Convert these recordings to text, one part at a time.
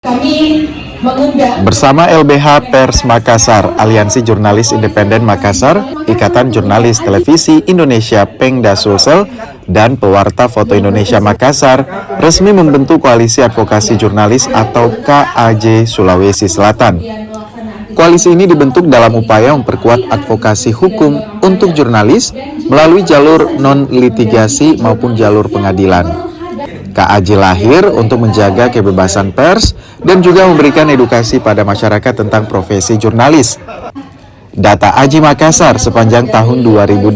Kami mengundang Bersama LBH Pers Makassar, Aliansi Jurnalis Independen Makassar, Ikatan Jurnalis Televisi Indonesia Pengda Sulsel, dan Pewarta Foto Indonesia Makassar resmi membentuk Koalisi Advokasi Jurnalis atau KAJ Sulawesi Selatan. Koalisi ini dibentuk dalam upaya memperkuat advokasi hukum untuk jurnalis melalui jalur non-litigasi maupun jalur pengadilan. KAJ lahir untuk menjaga kebebasan pers dan juga memberikan edukasi pada masyarakat tentang profesi jurnalis. Data AJI Makassar sepanjang tahun 2018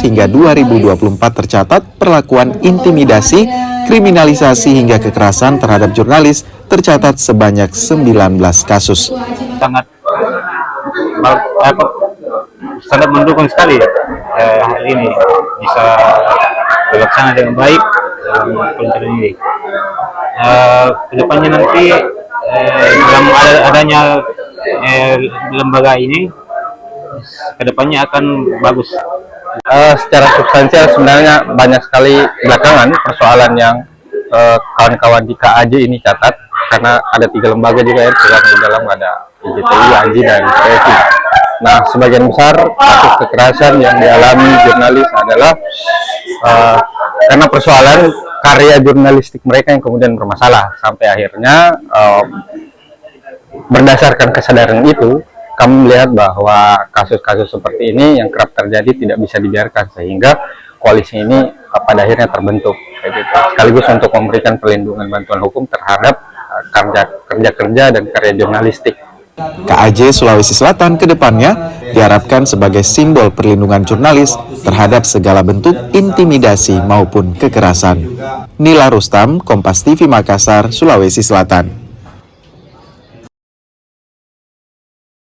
hingga 2024 tercatat perlakuan intimidasi, kriminalisasi hingga kekerasan terhadap jurnalis tercatat sebanyak 19 kasus. Sangat mendukung sekali hal ini bisa terlaksana dengan baik dalam peluncuran ini. Kedepannya nanti dalam adanya lembaga ini kedepannya akan bagus. Secara substansial sebenarnya banyak sekali belakangan persoalan yang kawan-kawan di KAJ ini catat, karena ada 3 lembaga juga yang tergabung di dalam, ada IJTI, AJI, dan PFI. Nah, sebagian besar kasus kekerasan yang dialami jurnalis adalah karena persoalan karya jurnalistik mereka yang kemudian bermasalah, sampai akhirnya berdasarkan kesadaran itu kami melihat bahwa kasus-kasus seperti ini yang kerap terjadi tidak bisa dibiarkan, sehingga koalisi ini pada akhirnya terbentuk sekaligus untuk memberikan perlindungan bantuan hukum terhadap kerja-kerja dan karya jurnalistik. KAJ Sulawesi Selatan ke depannya diharapkan sebagai simbol perlindungan jurnalis terhadap segala bentuk intimidasi maupun kekerasan. Nila Rustam, Kompas TV Makassar, Sulawesi Selatan.